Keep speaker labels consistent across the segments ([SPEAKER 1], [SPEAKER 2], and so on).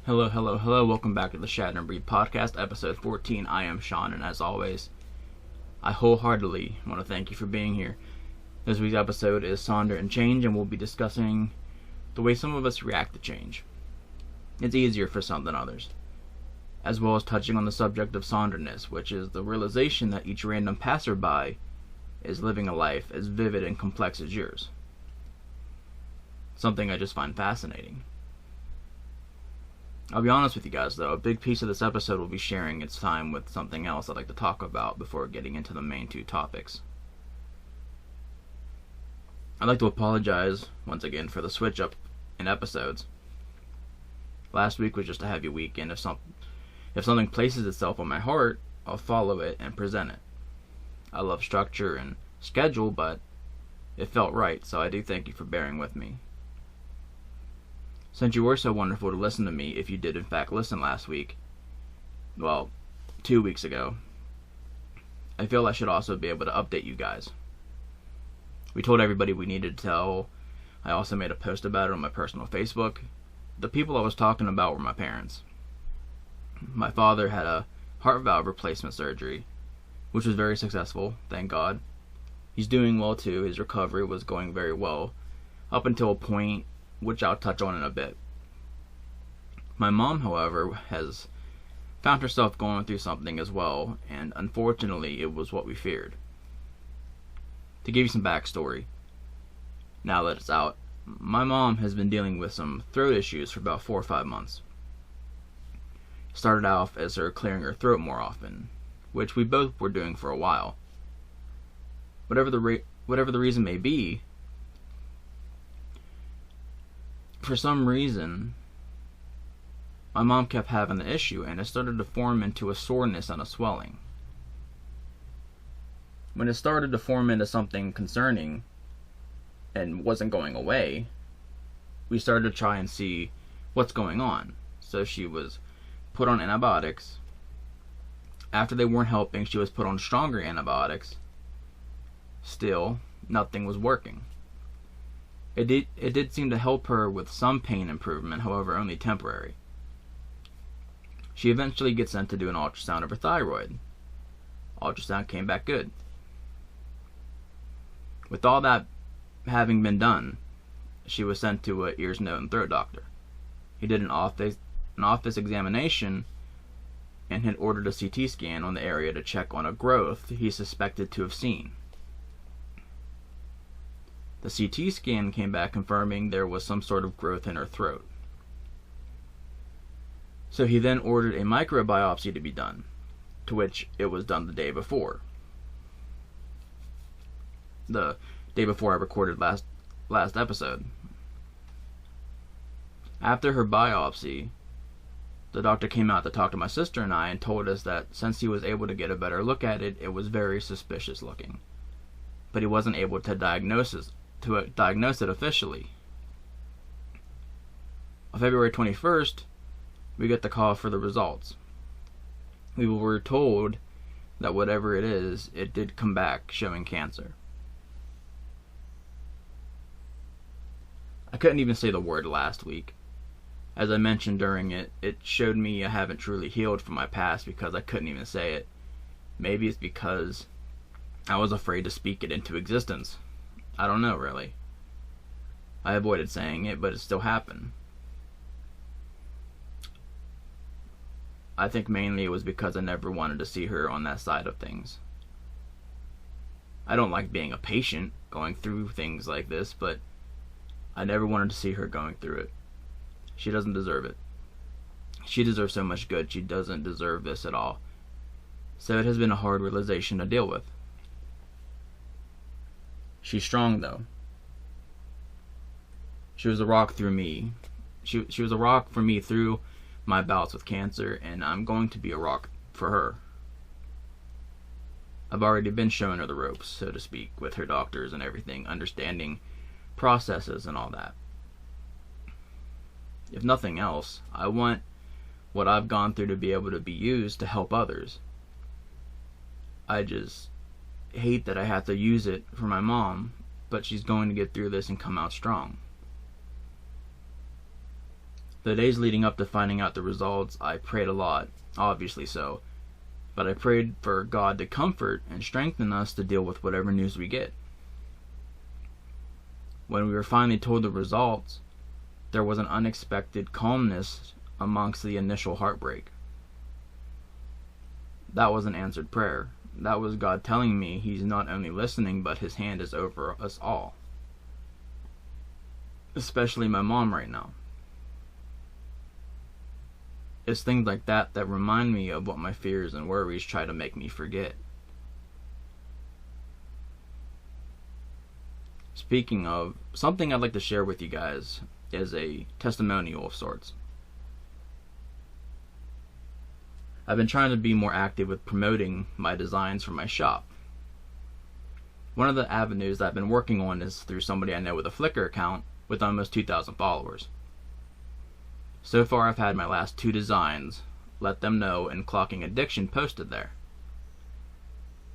[SPEAKER 1] Hello. Welcome back to the Shatter podcast, episode 14. I am Sean, and as always, I wholeheartedly want to thank you for being here. This week's episode is Sonder and change, and we'll be discussing the way some of us react to change. It's easier for some than others, as well as touching on the subject of sonderness, which is the realization that each random passerby is living a life as vivid and complex as yours. Something I just find fascinating. I'll be honest with you guys, though, a big piece of this episode will be sharing its time with something else I'd like to talk about before getting into the main two topics. I'd like to apologize, once again, for the switch up in episodes. Last week was just a heavy week, and if something places itself on my heart, I'll follow it and present it. I love structure and schedule, but it felt right, so I do thank you for bearing with me. Since you were so wonderful to listen to me, if you did in fact listen last week, 2 weeks ago, I feel I should also be able to update you guys. We told everybody we needed to tell. I also made a post about it on my personal Facebook. The people I was talking about were my parents. My father had a heart valve replacement surgery, which was very successful, thank God. He's doing well too. His recovery was going very well, up until a point which I'll touch on in a bit. My mom, however, has found herself going through something as well, and unfortunately it was what we feared. To give you some backstory, now that it's out, my mom has been dealing with some throat issues for about 4 or 5 months. Started off as her clearing her throat more often, which we both were doing for a while. Whatever the reason may be, for some reason, my mom kept having the issue, and it started to form into a soreness and a swelling. When it started to form into something concerning and wasn't going away, we started to try and see what's going on. So she was put on antibiotics. After they weren't helping, she was put on stronger antibiotics. Still, nothing was working. It did seem to help her with some pain improvement, however, only temporary. She eventually gets sent to do an ultrasound of her thyroid. Ultrasound came back good. With all that having been done, she was sent to an ears, nose, and throat doctor. He did an office examination and had ordered a CT scan on the area to check on a growth he suspected to have seen. The CT scan came back confirming there was some sort of growth in her throat. So he then ordered a microbiopsy to be done, to which it was done the day before. The day before I recorded last episode. After her biopsy, the doctor came out to talk to my sister and I and told us that since he was able to get a better look at it, it was very suspicious looking. But he wasn't able to diagnose it officially. On February 21st, we get the call for the results. We were told that whatever it is, it did come back showing cancer. I couldn't even say the word last week. As I mentioned during it, it showed me I haven't truly healed from my past because I couldn't even say it. Maybe it's because I was afraid to speak it into existence. I don't know, really. I avoided saying it, but it still happened. I think mainly it was because I never wanted to see her on that side of things. I don't like being a patient going through things like this, but I never wanted to see her going through it. She doesn't deserve it. She deserves so much good. She doesn't deserve this at all. So it has been a hard realization to deal with. She's strong, though. She was a rock through me. She was a rock for me through my bouts with cancer, and I'm going to be a rock for her. I've already been showing her the ropes, so to speak, with her doctors and everything, understanding processes and all that. If nothing else, I want what I've gone through to be able to be used to help others. I just hate that I have to use it for my mom, but she's going to get through this and come out strong. The days leading up to finding out the results, I prayed a lot, obviously so, but I prayed for God to comfort and strengthen us to deal with whatever news we get. When we were finally told the results, there was an unexpected calmness amongst the initial heartbreak. That was an answered prayer. That was God telling me He's not only listening, but His hand is over us all. Especially my mom right now. It's things like that that remind me of what my fears and worries try to make me forget. Speaking of, something I'd like to share with you guys is a testimonial of sorts. I've been trying to be more active with promoting my designs for my shop. One of the avenues that I've been working on is through somebody I know with a Flickr account with almost 2,000 followers. So far I've had my last 2 designs, Let Them Know and Clocking Addiction, posted there.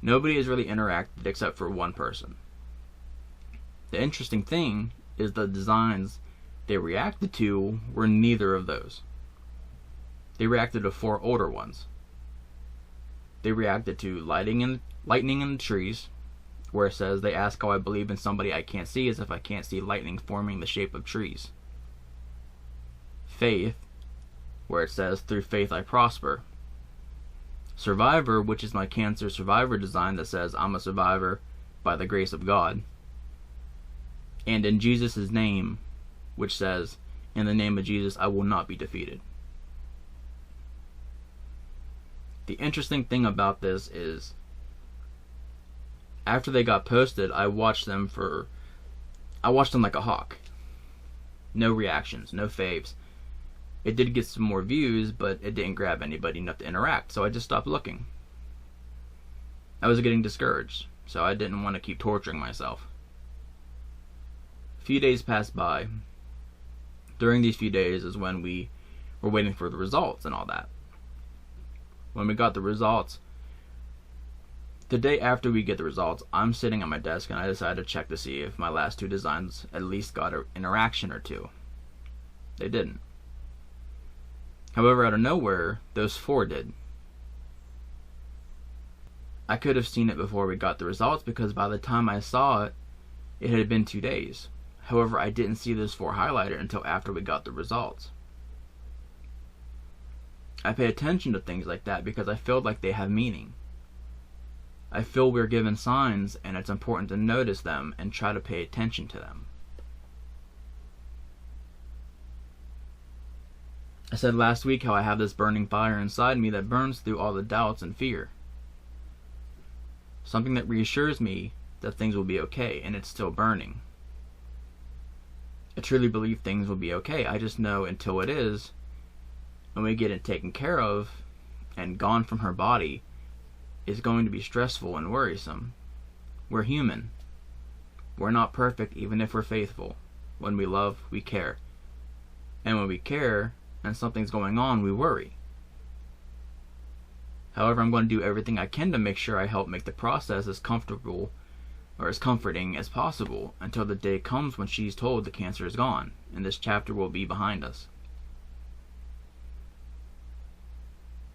[SPEAKER 1] Nobody has really interacted except for one person. The interesting thing is the designs they reacted to were neither of those. They reacted to 4 older ones. They reacted to lightning in the trees, where it says, they ask how I believe in somebody I can't see as if I can't see lightning forming the shape of trees. Faith, where it says, through faith I prosper. Survivor, which is my cancer survivor design that says, I'm a survivor by the grace of God. And in Jesus' name, which says, in the name of Jesus I will not be defeated. The interesting thing about this is, after they got posted, I watched them like a hawk. No reactions, no faves. It did get some more views, but it didn't grab anybody enough to interact, so I just stopped looking. I was getting discouraged, so I didn't want to keep torturing myself. A few days passed by. During these few days is when we were waiting for the results and all that. When we got the results, the day after we get the results, I'm sitting at my desk and I decided to check to see if my last 2 designs at least got an interaction or 2. They didn't. However, out of nowhere, those 4 did. I could have seen it before we got the results because by the time I saw it, it had been 2 days. However, I didn't see those 4 highlighted until after we got the results. I pay attention to things like that because I feel like they have meaning. I feel we're given signs and it's important to notice them and try to pay attention to them. I said last week how I have this burning fire inside me that burns through all the doubts and fear. Something that reassures me that things will be okay, and it's still burning. I truly believe things will be okay. I just know until it is, when we get it taken care of and gone from her body, is going to be stressful and worrisome. We're human. We're not perfect even if we're faithful. When we love, we care. And when we care and something's going on, we worry. However, I'm going to do everything I can to make sure I help make the process as comfortable or as comforting as possible until the day comes when she's told the cancer is gone and this chapter will be behind us.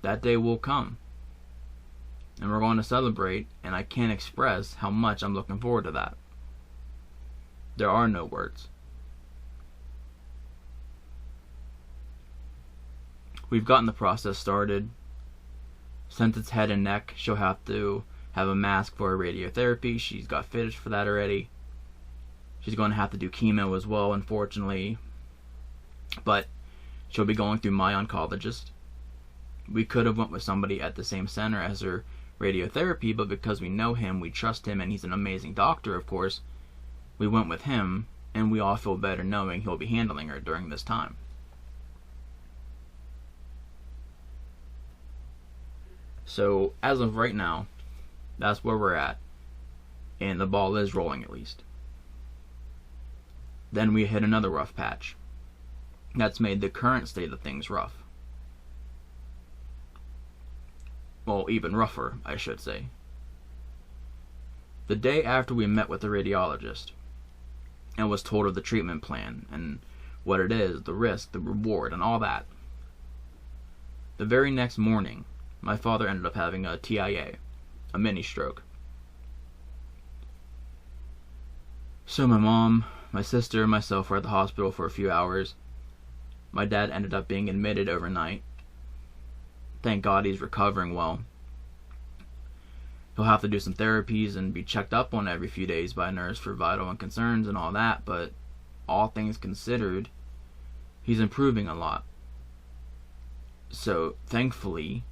[SPEAKER 1] That day will come. And we're going to celebrate, and I can't express how much I'm looking forward to that. There are no words. We've gotten the process started. Since it's head and neck, she'll have to have a mask for her radiotherapy. She's got fitted for that already. She's going to have to do chemo as well, unfortunately. But she'll be going through my oncologist. We could have went with somebody at the same center as her radiotherapy, but because we know him, we trust him, and he's an amazing doctor, of course, we went with him, and we all feel better knowing he'll be handling her during this time. So, as of right now, that's where we're at, and the ball is rolling at least. Then we hit another rough patch. That's made the current state of things rough. Well, even rougher, I should say. The day after we met with the radiologist and was told of the treatment plan and what it is, the risk, the reward, and all that. The very next morning, my father ended up having a TIA, a mini stroke. So my mom, my sister, and myself were at the hospital for a few hours. My dad ended up being admitted overnight. Thank God he's recovering well. He'll have to do some therapies and be checked up on every few days by a nurse for vital and concerns and all that, but all things considered, he's improving a lot. So thankfully,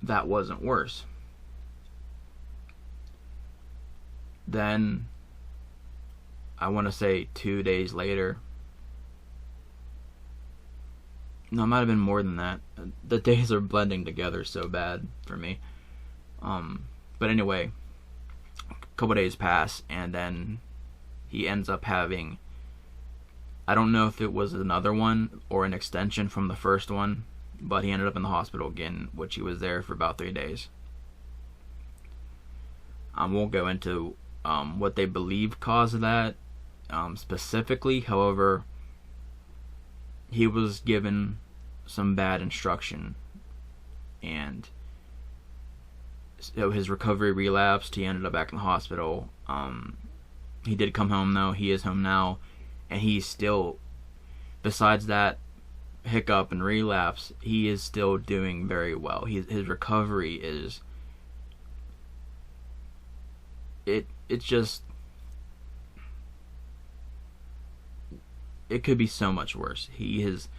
[SPEAKER 1] that wasn't worse. Then, I want to say 2 days later, no, it might have been more than that. The days are blending together so bad for me. But anyway, a couple days pass, and then he ends up having, I don't know if it was another one or an extension from the first one, but he ended up in the hospital again, which he was there for about 3 days. I won't go into what they believe caused that specifically. However, he was given some bad instruction, and so his recovery relapsed. He ended up back in the hospital. He did come home though. He is home now, and he's still, besides that hiccup and relapse, he is still doing very well. His recovery is, it's just, it could be so much worse. He's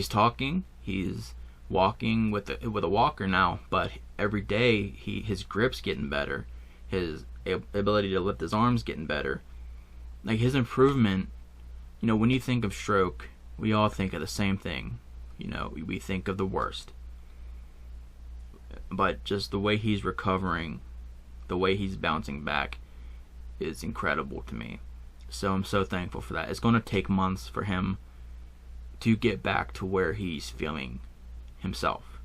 [SPEAKER 1] talking, he's walking with a walker now, but every day his grip's getting better, his ability to lift his arms getting better. Like, his improvement, when you think of stroke, we all think of the same thing. We think of the worst. But just the way he's recovering, the way he's bouncing back is incredible to me. So I'm so thankful for that. It's going to take months for him to get back to where he's feeling himself.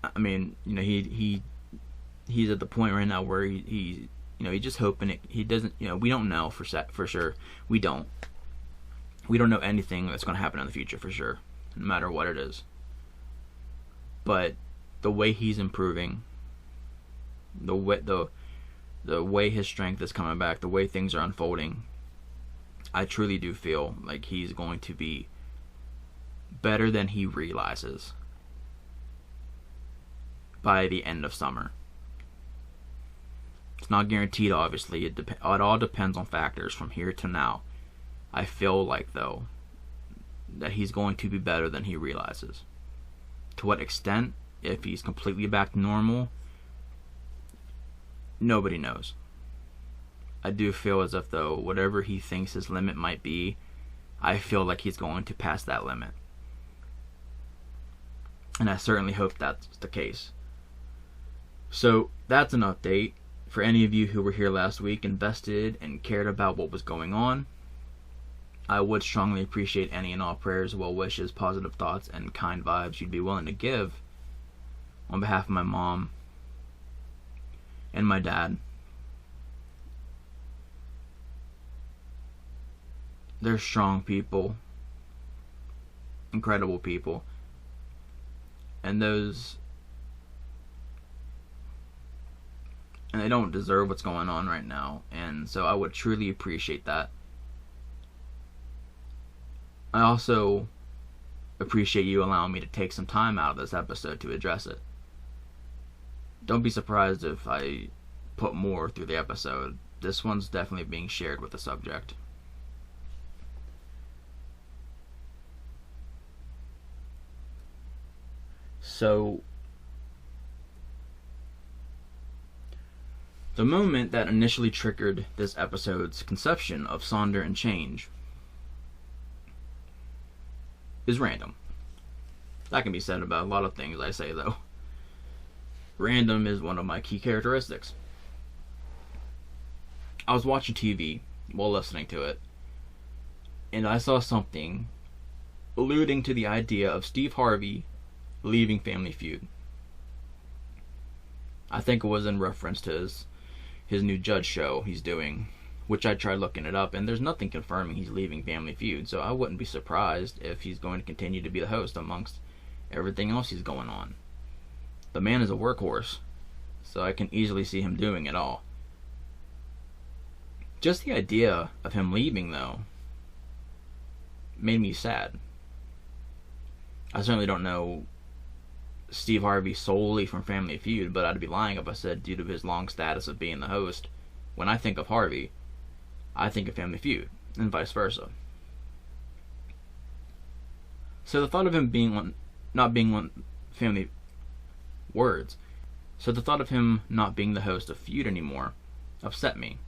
[SPEAKER 1] I mean, he's at the point right now where he's just hoping he doesn't, we don't know for sure. We don't know anything that's going to happen in the future for sure, no matter what it is. But the way he's improving, the way his strength is coming back, the way things are unfolding, I truly do feel like he's going to be better than he realizes by the end of summer. It's not guaranteed, obviously. It all depends on factors from here to now. I feel like, though, that he's going to be better than he realizes. To what extent, if he's completely back to normal, nobody knows. I do feel as if, though, whatever he thinks his limit might be, I feel like he's going to pass that limit. And I certainly hope that's the case. So, that's an update. For any of you who were here last week, invested, and cared about what was going on, I would strongly appreciate any and all prayers, well wishes, positive thoughts, and kind vibes you'd be willing to give on behalf of my mom and my dad. They're strong people, incredible people, and they don't deserve what's going on right now, and so I would truly appreciate that. I also appreciate you allowing me to take some time out of this episode to address it. Don't be surprised if I put more through the episode. This one's definitely being shared with the subject. So, the moment that initially triggered this episode's conception of Sonder and change is random. That can be said about a lot of things I say, though. Random is one of my key characteristics. I was watching TV while listening to it, and I saw something alluding to the idea of Steve Harvey leaving Family Feud. I think it was in reference to his new judge show he's doing which I tried looking it up, and there's nothing confirming he's leaving Family Feud, so I wouldn't be surprised if he's going to continue to be the host amongst everything else he's going on. The man is a workhorse, so I can easily see him doing it all. Just the idea of him leaving, though, made me sad. I certainly don't know Steve Harvey solely from Family Feud, but I'd be lying if I said due to his long status of being the host. When I think of Harvey, I think of Family Feud, and vice versa. So the thought of him not being on Family words, so the thought of him not being the host of Feud anymore upset me.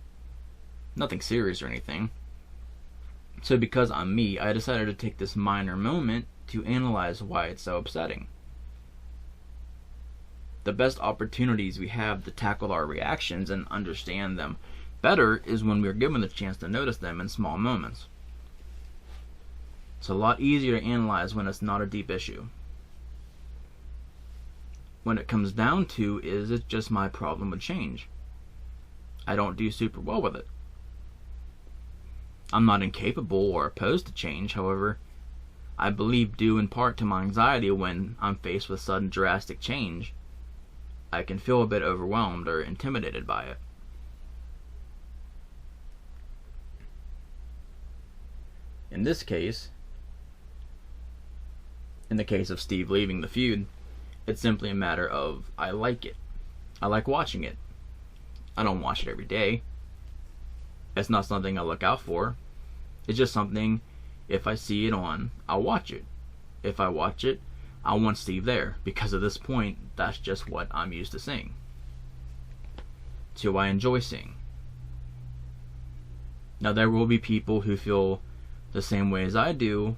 [SPEAKER 1] Nothing serious or anything. So because I'm me, I decided to take this minor moment to analyze why it's so upsetting. The best opportunities we have to tackle our reactions and understand them better is when we're given the chance to notice them in small moments. It's a lot easier to analyze when it's not a deep issue. When it comes down to, is it just my problem with change? I don't do super well with it. I'm not incapable or opposed to change, however, I believe due in part to my anxiety when I'm faced with sudden drastic change, I can feel a bit overwhelmed or intimidated by it. In this case, in the case of Steve leaving the feud, it's simply a matter of I like it. I like watching it. I don't watch it every day. It's not something I look out for. It's just something, if I see it on, I'll watch it. If I watch it, I want Steve there, because at this point, that's just what I'm used to seeing. It's who I enjoy seeing. Now there will be people who feel the same way as I do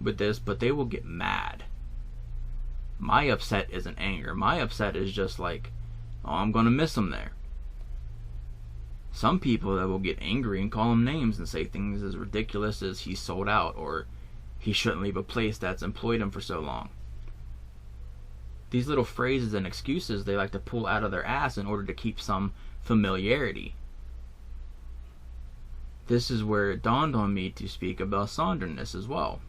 [SPEAKER 1] with this, but they will get mad. My upset isn't anger. My upset is just like, oh, I'm gonna miss him there. Some people that will get angry and call him names and say things as ridiculous as he's sold out or he shouldn't leave a place that's employed him for so long. These little phrases and excuses they like to pull out of their ass in order to keep some familiarity. This is where it dawned on me to speak about sonderness as well.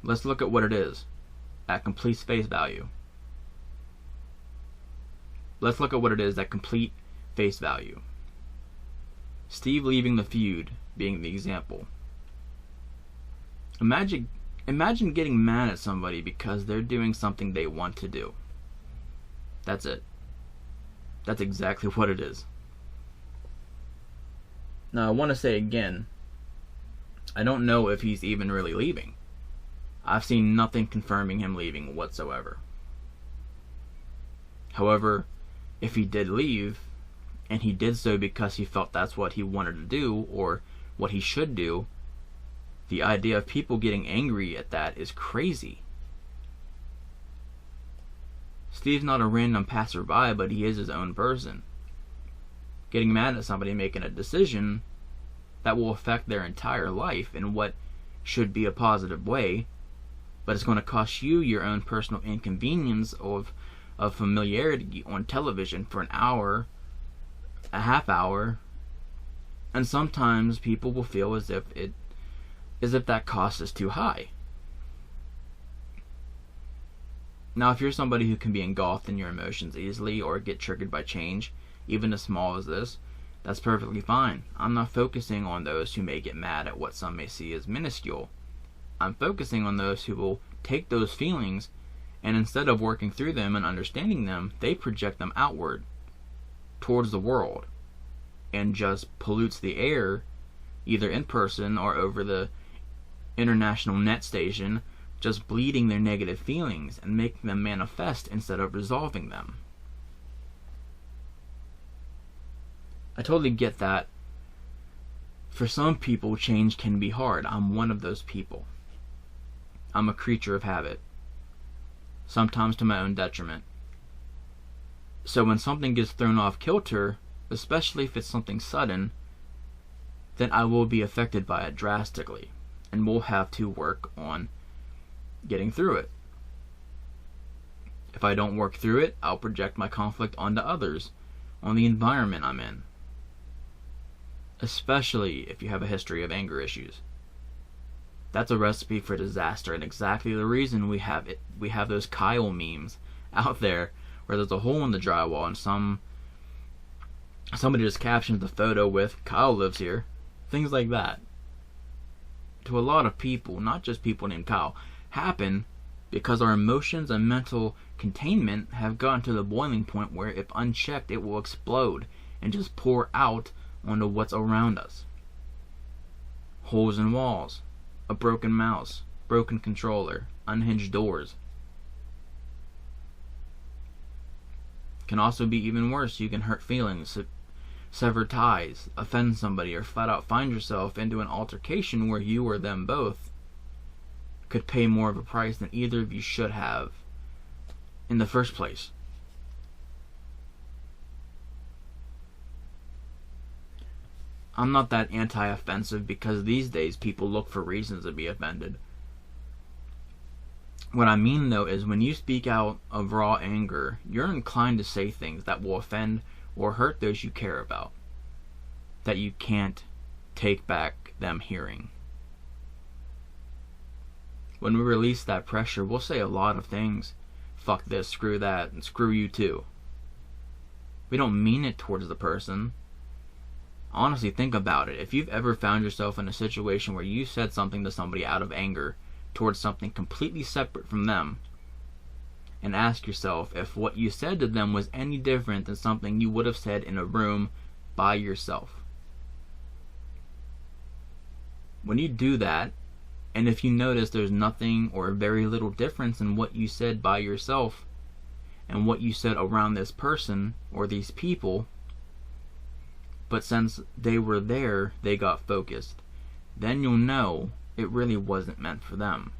[SPEAKER 1] Let's look at what it is at complete face value. Let's look at what it is at complete face value. Steve leaving the feud being the example. Imagine getting mad at somebody because they're doing something they want to do. That's it. That's exactly what it is. Now I want to say again, I don't know if he's even really leaving. I've seen nothing confirming him leaving whatsoever. However, if he did leave, and he did so because he felt that's what he wanted to do, or what he should do, the idea of people getting angry at that is crazy. Steve's not a random passerby, but he is his own person. Getting mad at somebody making a decision that will affect their entire life in what should be a positive way, but it's going to cost you your own personal inconvenience of familiarity on television for an hour, a half hour, and sometimes people will feel as if that cost is too high. Now, if you're somebody who can be engulfed in your emotions easily or get triggered by change, even as small as this, that's perfectly fine. I'm not focusing on those who may get mad at what some may see as minuscule. I'm focusing on those who will take those feelings and instead of working through them and understanding them, they project them outward towards the world and just pollutes the air, either in person or over the international net station, just bleeding their negative feelings and making them manifest instead of resolving them. I totally get that. For some people, change can be hard. I'm one of those people. I'm a creature of habit, sometimes to my own detriment. So when something gets thrown off kilter, especially if it's something sudden, then I will be affected by it drastically, and will have to work on getting through it. If I don't work through it, I'll project my conflict onto others, on the environment I'm in. especially if you have a history of anger issues. That's a recipe for disaster, and exactly the reason we have those Kyle memes out there where there's a hole in the drywall and somebody just captions the photo with "Kyle lives here." Things like that, to a lot of people, not just people named Kyle, happen because our emotions and mental containment have gotten to the boiling point where, if unchecked, it will explode and just pour out onto what's around us. Holes in walls, a broken mouse, broken controller, unhinged doors. Can also be even worse. You can hurt feelings, sever ties, offend somebody, or flat out find yourself into an altercation where you or them both could pay more of a price than either of you should have in the first place. I'm not that anti-offensive because these days people look for reasons to be offended. What I mean though is when you speak out of raw anger, you're inclined to say things that will offend or hurt those you care about, that you can't take back them hearing. When we release that pressure, we'll say a lot of things. Fuck this, screw that, and screw you too. We don't mean it towards the person. Honestly, think about it. If you've ever found yourself in a situation where you said something to somebody out of anger towards something completely separate from them, and ask yourself if what you said to them was any different than something you would have said in a room by yourself. When you do that, and if you notice there's nothing or very little difference in what you said by yourself and what you said around this person or these people, but since they were there, they got focused, then you'll know it really wasn't meant for them.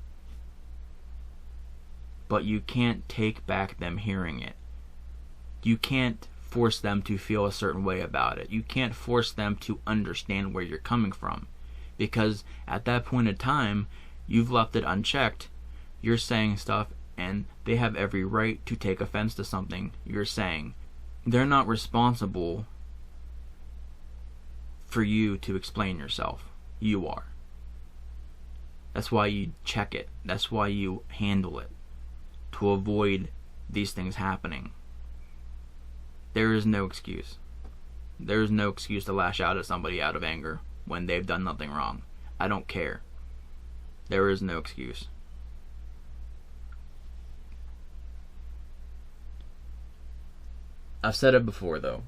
[SPEAKER 1] But you can't take back them hearing it. You can't force them to feel a certain way about it. You can't force them to understand where you're coming from. Because at that point in time, you've left it unchecked. You're saying stuff, and they have every right to take offense to something you're saying. They're not responsible for you to explain yourself. You are. That's why you check it. That's why you handle it, to avoid these things happening. There is no excuse. There is no excuse to lash out at somebody out of anger when they've done nothing wrong. I don't care. There is no excuse. I've said it before though.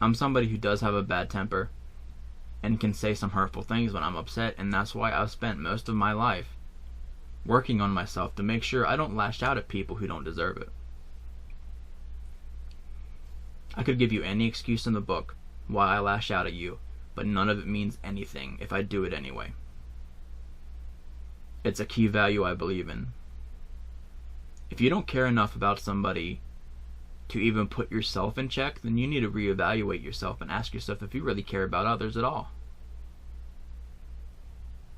[SPEAKER 1] I'm somebody who does have a bad temper and can say some hurtful things when I'm upset, and that's why I've spent most of my life working on myself to make sure I don't lash out at people who don't deserve it. I could give you any excuse in the book why I lash out at you, but none of it means anything if I do it anyway. It's a key value I believe in. If you don't care enough about somebody to even put yourself in check, then you need to reevaluate yourself and ask yourself if you really care about others at all.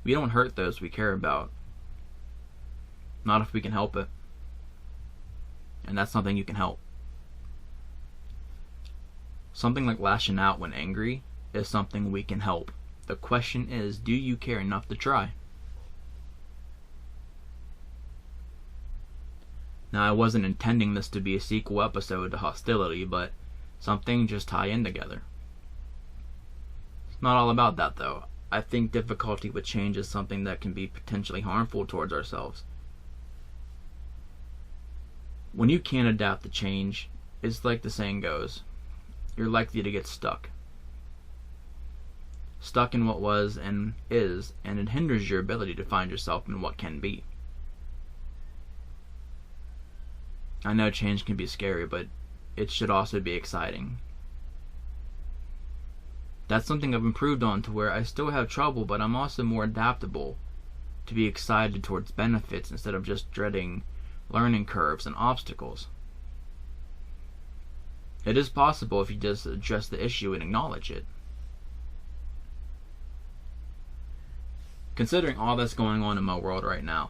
[SPEAKER 1] We don't hurt those we care about. Not if we can help it. And that's something you can help. Something like lashing out when angry is something we can help. The question is, do you care enough to try? Now, I wasn't intending this to be a sequel episode to Hostility, but some things just tie in together. It's not all about that, though. I think difficulty with change is something that can be potentially harmful towards ourselves. When you can't adapt to change, it's like the saying goes, you're likely to get stuck. Stuck in what was and is, and it hinders your ability to find yourself in what can be. I know change can be scary, but it should also be exciting. That's something I've improved on to where I still have trouble, but I'm also more adaptable to be excited towards benefits instead of just dreading learning curves and obstacles. It is possible if you just address the issue and acknowledge it. Considering all that's going on in my world right now,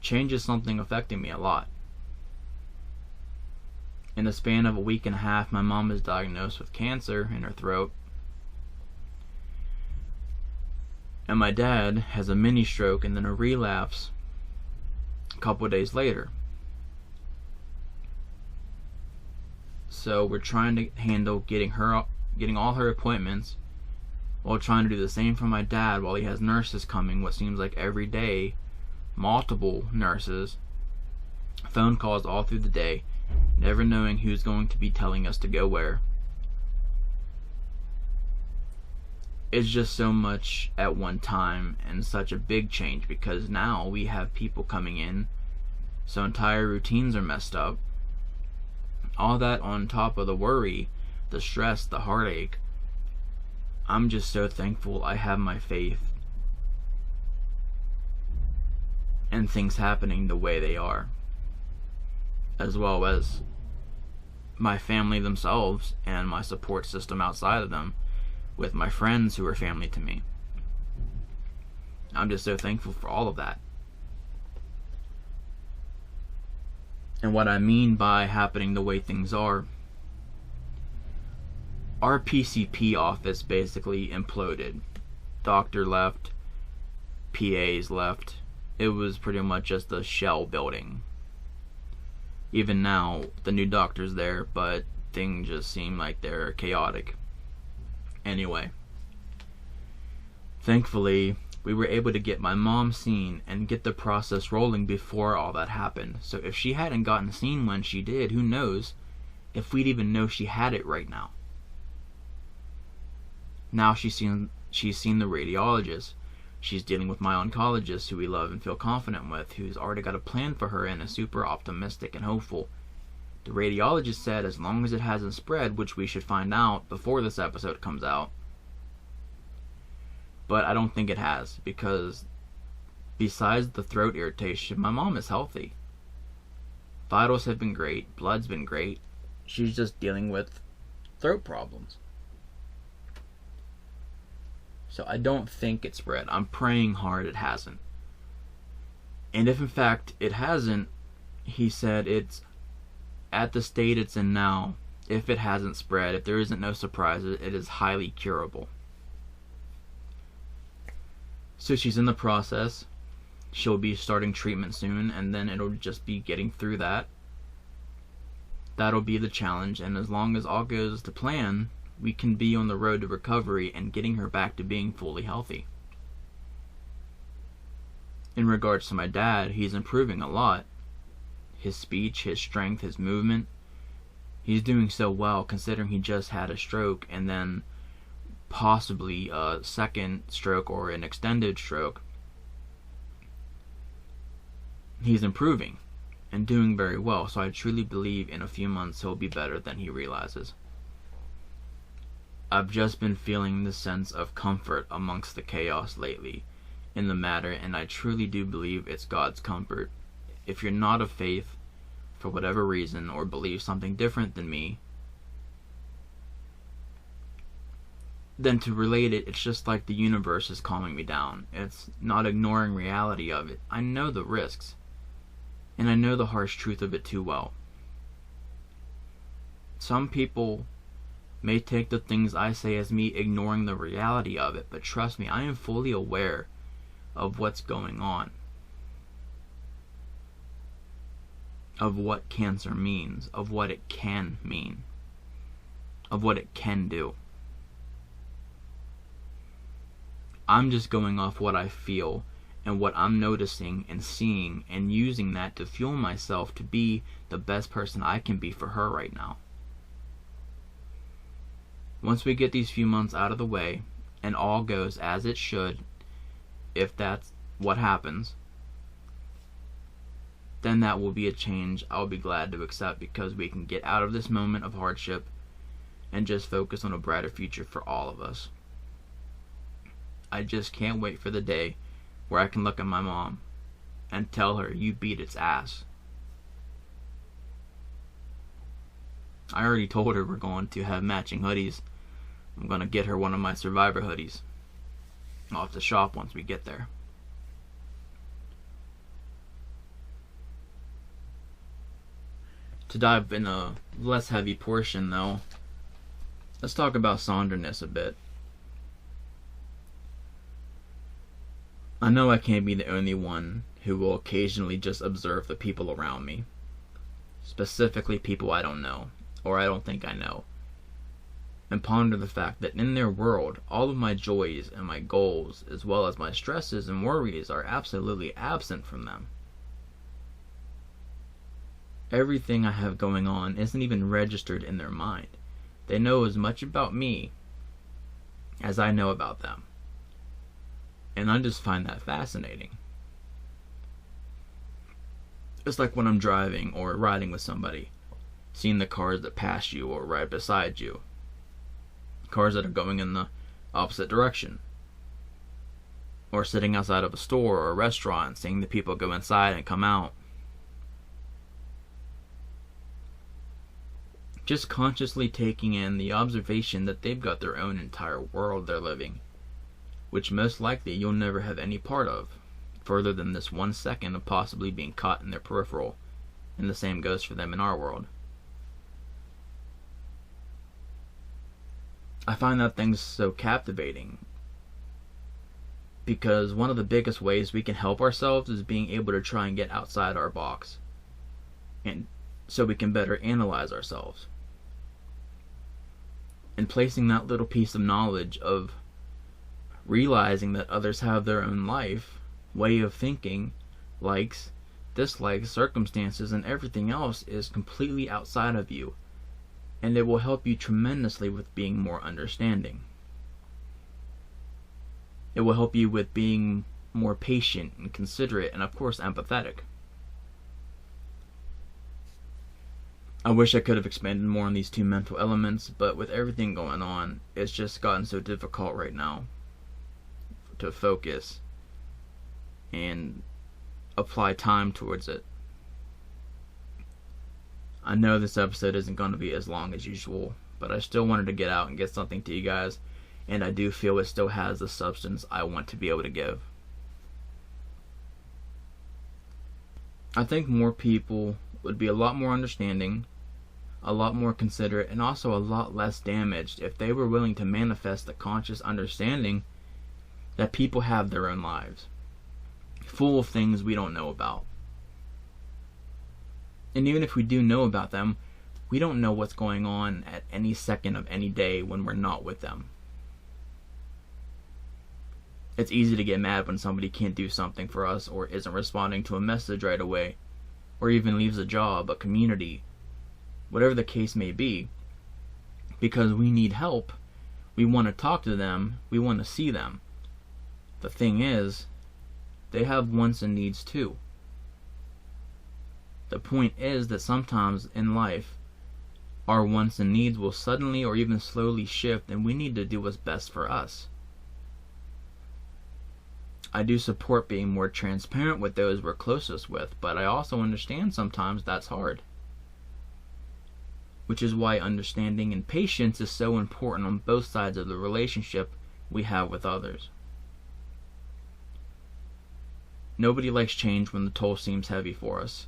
[SPEAKER 1] change is something affecting me a lot. In the span of a week and a half, my mom was diagnosed with cancer in her throat. And my dad has a mini stroke and then a relapse a couple of days later. So we're trying to handle getting all her appointments while trying to do the same for my dad while he has nurses coming what seems like every day, multiple nurses, phone calls all through the day, never knowing who's going to be telling us to go where. It's just so much at one time and such a big change because now we have people coming in, so entire routines are messed up. All that on top of the worry, the stress, the heartache. I'm just so thankful I have my faith and things happening the way they are, as well as my family themselves and my support system outside of them with my friends who are family to me. I'm just so thankful for all of that. And what I mean by happening the way things are, our PCP office basically imploded. Doctor left, PAs left. It was pretty much just a shell building. Even now, the new doctor's there, but things just seem like they're chaotic. Anyway, thankfully, we were able to get my mom seen and get the process rolling before all that happened. So if she hadn't gotten seen when she did, who knows if we'd even know she had it right now. Now she's seen the radiologist. She's dealing with my oncologist, who we love and feel confident with, who's already got a plan for her and is super optimistic and hopeful. The radiologist said as long as it hasn't spread, which we should find out before this episode comes out. But I don't think it has, because besides the throat irritation, my mom is healthy. Vitals have been great, blood's been great. She's just dealing with throat problems. So I don't think it spread. I'm praying hard it hasn't. And if in fact it hasn't, he said it's at the state it's in now. If it hasn't spread, if there isn't no surprises, it is highly curable. So she's in the process. She'll be starting treatment soon, and then it'll just be getting through that. That'll be the challenge, and as long as all goes to plan, we can be on the road to recovery and getting her back to being fully healthy. In regards to my dad, he's improving a lot. His speech, his strength, his movement. He's doing so well considering he just had a stroke and then possibly a second stroke or an extended stroke. He's improving and doing very well, so I truly believe in a few months he'll be better than he realizes. I've just been feeling the sense of comfort amongst the chaos lately in the matter, and I truly do believe it's God's comfort. If you're not of faith, for whatever reason, or believe something different than me, then to relate it, it's just like the universe is calming me down. It's not ignoring reality of it. I know the risks, and I know the harsh truth of it too well. Some people may take the things I say as me ignoring the reality of it, but trust me, I am fully aware of what's going on, of what cancer means, of what it can mean, of what it can do. I'm just going off what I feel and what I'm noticing and seeing and using that to fuel myself to be the best person I can be for her right now. Once we get these few months out of the way and all goes as it should, if that's what happens, then that will be a change I'll be glad to accept, because we can get out of this moment of hardship and just focus on a brighter future for all of us. I just can't wait for the day where I can look at my mom and tell her, you beat its ass. I already told her we're going to have matching hoodies. I'm going to get her one of my Survivor hoodies. I'll have to shop once we get there. To dive in a less heavy portion, though, let's talk about sonderness a bit. I know I can't be the only one who will occasionally just observe the people around me, specifically people I don't know, or I don't think I know, and ponder the fact that in their world, all of my joys and my goals, as well as my stresses and worries, are absolutely absent from them. Everything I have going on isn't even registered in their mind. They know as much about me as I know about them. And I just find that fascinating. It's like when I'm driving or riding with somebody, seeing the cars that pass you or right beside you. Cars that are going in the opposite direction. Or sitting outside of a store or a restaurant, seeing the people go inside and come out. Just consciously taking in the observation that they've got their own entire world they're living, which most likely you'll never have any part of, further than this 1 second of possibly being caught in their peripheral, and the same goes for them in our world. I find that thing so captivating, because one of the biggest ways we can help ourselves is being able to try and get outside our box, and so we can better analyze ourselves. And placing that little piece of knowledge of realizing that others have their own life, way of thinking, likes, dislikes, circumstances, and everything else is completely outside of you, and it will help you tremendously with being more understanding. It will help you with being more patient and considerate and, of course, empathetic. I wish I could have expanded more on these two mental elements, but with everything going on, it's just gotten so difficult right now to focus and apply time towards it. I know this episode isn't going to be as long as usual, but I still wanted to get out and get something to you guys, and I do feel it still has the substance I want to be able to give. I think more people would be a lot more understanding, a lot more considerate, and also a lot less damaged if they were willing to manifest the conscious understanding that people have their own lives, full of things we don't know about. And even if we do know about them, we don't know what's going on at any second of any day when we're not with them. It's easy to get mad when somebody can't do something for us, or isn't responding to a message right away, or even leaves a job, a community, whatever the case may be, because we need help. We want to talk to them, we want to see them. The thing is, they have wants and needs too. The point is that sometimes in life, our wants and needs will suddenly or even slowly shift, and we need to do what's best for us. I do support being more transparent with those we're closest with, but I also understand sometimes that's hard. Which is why understanding and patience is so important on both sides of the relationship we have with others. Nobody likes change when the toll seems heavy for us,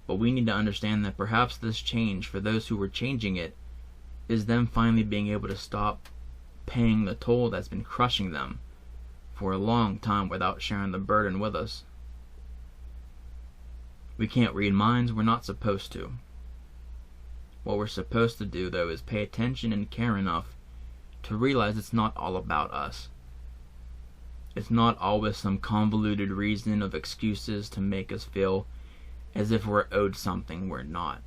[SPEAKER 1] but we need to understand that perhaps this change, for those who were changing it, is them finally being able to stop paying the toll that's been crushing them for a long time without sharing the burden with us. We can't read minds, we're not supposed to. What we're supposed to do, though, is pay attention and care enough to realize it's not all about us. It's not always some convoluted reason of excuses to make us feel as if we're owed something we're not.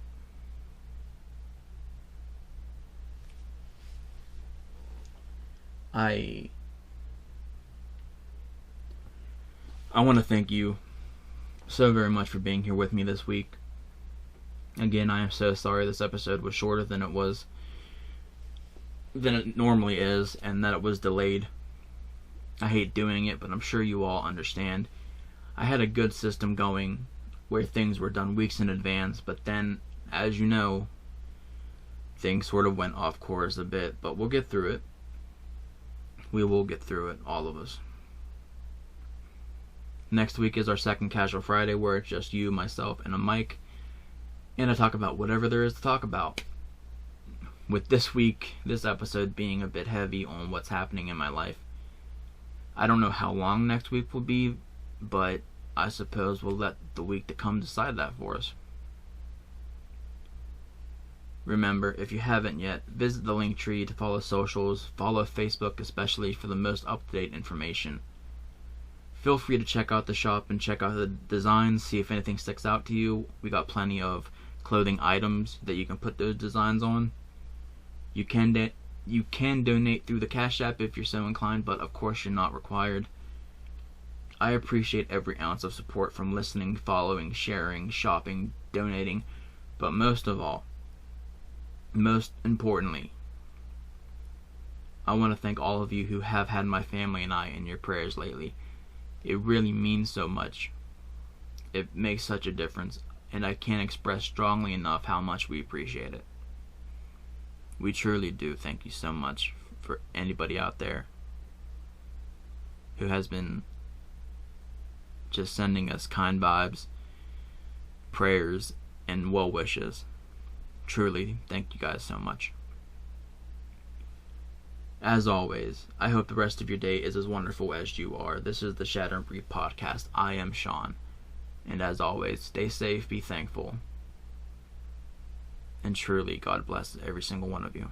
[SPEAKER 1] I want to thank you so very much for being here with me this week. Again, I am so sorry this episode was shorter than it normally is, and that it was delayed. I hate doing it, but I'm sure you all understand. I had a good system going where things were done weeks in advance, but then, as you know, things sort of went off course a bit, but we'll get through it. We will get through it, all of us. Next week is our second Casual Friday, where it's just you, myself, and a mic. and I talk about whatever there is to talk about. With this episode being a bit heavy on what's happening in my life. I don't know how long next week will be, but I suppose we'll let the week to come decide that for us. Remember, if you haven't yet, visit the link tree to follow socials, follow Facebook especially for the most up-to-date information. Feel free to check out the shop and check out the designs, see if anything sticks out to you. We got plenty of clothing items that you can put those designs on. You can donate through the Cash App if you're so inclined, but of course you're not required. I appreciate every ounce of support from listening, following, sharing, shopping, donating, but most of all, most importantly, I want to thank all of you who have had my family and I in your prayers lately. It really means so much. It makes such a difference, and I can't express strongly enough how much we appreciate it. We truly do. Thank you so much for anybody out there who has been just sending us kind vibes, prayers, and well wishes. Truly, thank you guys so much. As always, I hope the rest of your day is as wonderful as you are. This is the Shatter and Breathe podcast. I am Sean. And as always, stay safe, be thankful. And truly, God bless every single one of you.